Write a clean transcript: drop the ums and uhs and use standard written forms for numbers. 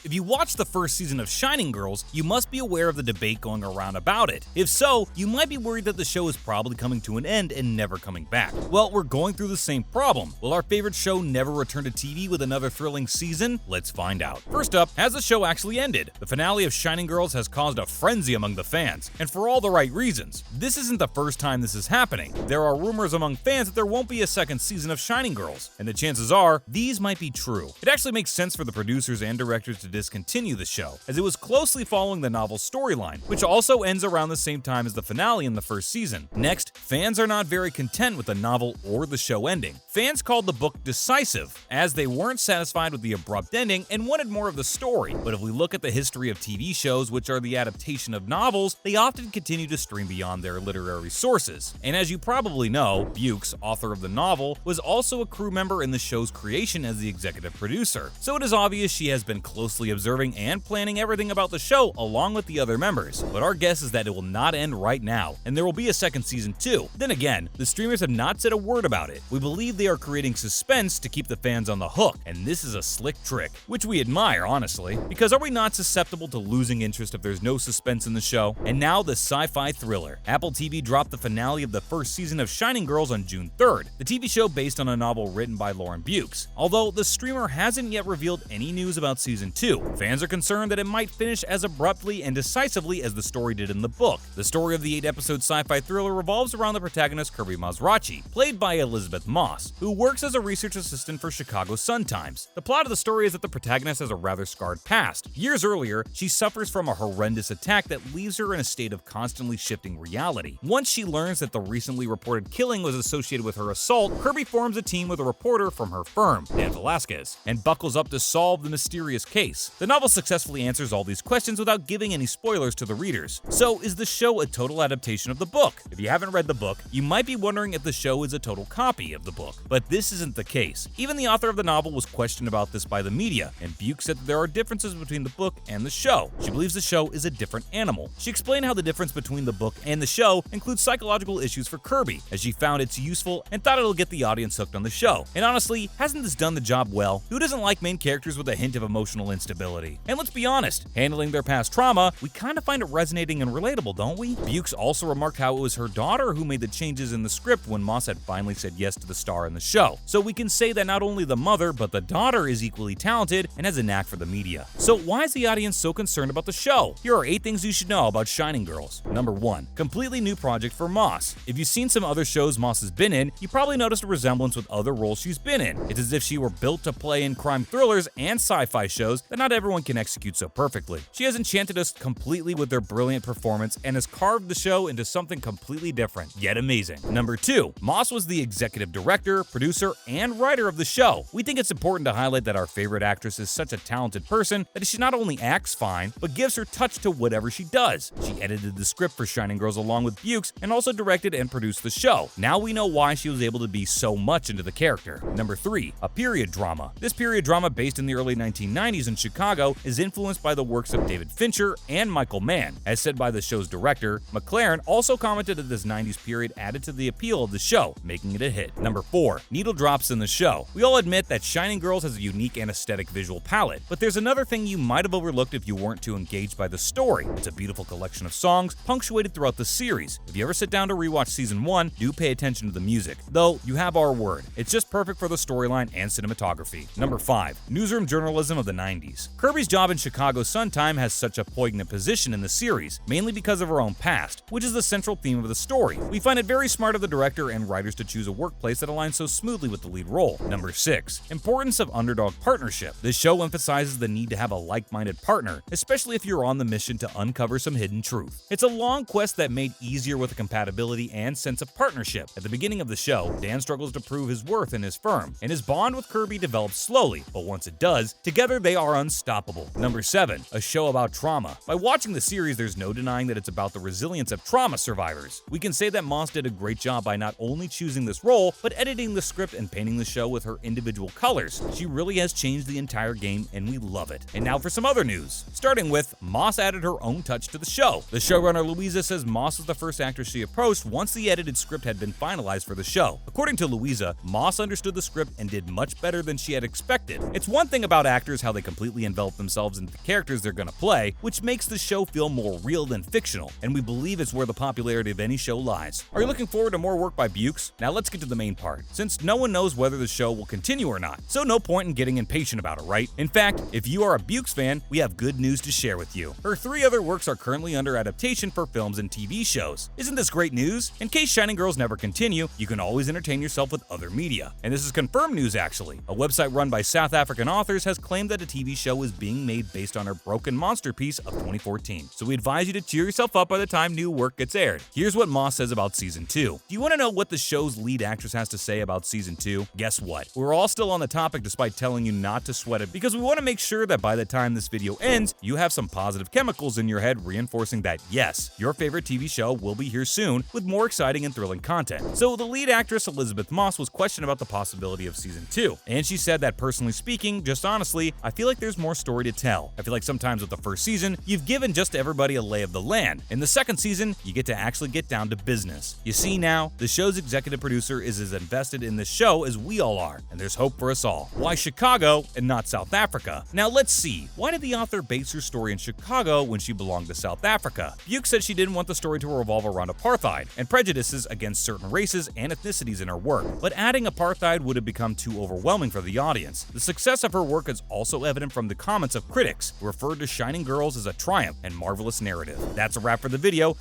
If you watched the first season of Shining Girls, you must be aware of the debate going around about it. If so, you might be worried that the show is probably coming to an end and never coming back. Well, we're going through the same problem. Will our favorite show never return to TV with another thrilling season? Let's find out. First up, has the show actually ended? The finale of Shining Girls has caused a frenzy among the fans, and for all the right reasons. This isn't the first time this is happening. There are rumors among fans that there won't be a second season of Shining Girls, and the chances are, these might be true. It actually makes sense for the producers and directors to discontinue the show, as it was closely following the novel's storyline, which also ends around the same time as the finale in the first season. Next, fans are not very content with the novel or the show ending. Fans called the book decisive, as they weren't satisfied with the abrupt ending and wanted more of the story. But if we look at the history of TV shows, which are the adaptation of novels, they often continue to stream beyond their literary sources. And as you probably know, Bukes, author of the novel, was also a crew member in the show's creation as the executive producer. So it is obvious she has been closely observing and planning everything about the show along with the other members. But our guess is that it will not end right now, and there will be a second season too. Then again, the streamers have not said a word about it. We believe they are creating suspense to keep the fans on the hook, and this is a slick trick, which we admire honestly, because are we not susceptible to losing interest if there's no suspense in the show? And now the sci-fi thriller. Apple TV dropped the finale of the first season of Shining Girls on June 3rd, the TV show based on a novel written by Lauren Bukes. Although the streamer hasn't yet revealed any news about season 2, fans are concerned that it might finish as abruptly and decisively as the story did in the book. The story of the 8-episode sci-fi thriller revolves around the protagonist Kirby Mazrachi, played by Elizabeth Moss, who works as a research assistant for Chicago Sun-Times. The plot of the story is that the protagonist has a rather scarred past. Years earlier, she suffers from a horrendous attack that leaves her in a state of constantly shifting reality. Once she learns that the recently reported killing was associated with her assault, Kirby forms a team with a reporter from her firm, Dan Velasquez, and buckles up to solve the mysterious case. The novel successfully answers all these questions without giving any spoilers to the readers. So, is the show a total adaptation of the book? If you haven't read the book, you might be wondering if the show is a total copy of the book. But this isn't the case. Even the author of the novel was questioned about this by the media, and Buke said that there are differences between the book and the show. She believes the show is a different animal. She explained how the difference between the book and the show includes psychological issues for Kirby, as she found it's useful and thought it'll get the audience hooked on the show. And honestly, hasn't this done the job well? Who doesn't like main characters with a hint of emotional instability? And let's be honest, handling their past trauma, we kind of find it resonating and relatable, don't we? Bukes also remarked how it was her daughter who made the changes in the script when Moss had finally said yes to the star in the show. So we can say that not only the mother, but the daughter is equally talented and has a knack for the media. So why is the audience so concerned about the show? Here are 8 things you should know about Shining Girls. Number 1. Completely new project for Moss. If you've seen some other shows Moss has been in, you probably noticed a resemblance with other roles she's been in. It's as if she were built to play in crime thrillers and sci-fi shows that not everyone can execute so perfectly. She has enchanted us completely with her brilliant performance and has carved the show into something completely different, yet amazing. Number 2. Moss was the executive director, producer, and writer of the show. We think it's important to highlight that our favorite actress is such a talented person that she not only acts fine, but gives her touch to whatever she does. She edited the script for Shining Girls along with Bukes and also directed and produced the show. Now we know why she was able to be so much into the character. Number 3. A period drama. This period drama, based in the early 1990s in Chicago, is influenced by the works of David Fincher and Michael Mann. As said by the show's director, McLaren also commented that this 90s period added to the appeal of the show, making it a hit. Number 4. Needle drops in the show. We all admit that Shining Girls has a unique and aesthetic visual palette, but there's another thing you might have overlooked if you weren't too engaged by the story. It's a beautiful collection of songs punctuated throughout the series. If you ever sit down to rewatch season 1, do pay attention to the music. Though, you have our word. It's just perfect for the storyline and cinematography. Number 5. Newsroom journalism of the 90s. Kirby's job in Chicago Sun-Time has such a poignant position in the series, mainly because of her own past, which is the central theme of the story. We find it very smart of the director and writers to choose a workplace that aligns so smoothly with the lead role. Number 6. Importance of underdog partnership. This show emphasizes the need to have a like-minded partner, especially if you're on the mission to uncover some hidden truth. It's a long quest that made easier with compatibility and sense of partnership. At the beginning of the show, Dan struggles to prove his worth in his firm, and his bond with Kirby develops slowly, but once it does, together they are unstoppable. Number 7. A show about trauma. By watching the series, there's no denying that it's about the resilience of trauma survivors. We can say that Moss did a great job by not only choosing this role, but editing the script and painting the show with her individual colors. She really has changed the entire game, and we love it. And now for some other news. Starting with, Moss added her own touch to the show. The showrunner Louisa says Moss was the first actress she approached once the edited script had been finalized for the show. According to Louisa, Moss understood the script and did much better than she had expected. It's one thing about actors how they completely completely envelop themselves into the characters they're gonna play, which makes the show feel more real than fictional, and we believe it's where the popularity of any show lies. Are you looking forward to more work by Bukes? Now let's get to the main part, since no one knows whether the show will continue or not, so no point in getting impatient about it, right? In fact, if you are a Bukes fan, we have good news to share with you. Her 3 other works are currently under adaptation for films and TV shows. Isn't this great news? In case Shining Girls never continue, you can always entertain yourself with other media. And this is confirmed news actually. A website run by South African authors has claimed that a TV show is being made based on her Broken Monster piece of 2014. So we advise you to cheer yourself up by the time new work gets aired. Here's what Moss says about Season 2. Do you want to know what the show's lead actress has to say about Season 2? Guess what? We're all still on the topic despite telling you not to sweat it because we want to make sure that by the time this video ends, you have some positive chemicals in your head reinforcing that yes, your favorite TV show will be here soon with more exciting and thrilling content. So the lead actress Elizabeth Moss was questioned about the possibility of Season 2, and she said that personally speaking, just honestly, I feel like there's more story to tell. I feel like sometimes with the first season, you've given just everybody a lay of the land. In the second season, you get to actually get down to business. You see now, the show's executive producer is as invested in this show as we all are, and there's hope for us all. Why Chicago and not South Africa? Now let's see, why did the author base her story in Chicago when she belonged to South Africa? Buke said she didn't want the story to revolve around apartheid and prejudices against certain races and ethnicities in her work, but adding apartheid would have become too overwhelming for the audience. The success of her work is also evident from the comments of critics who referred to Shining Girls as a triumph and marvelous narrative. That's a wrap for the video.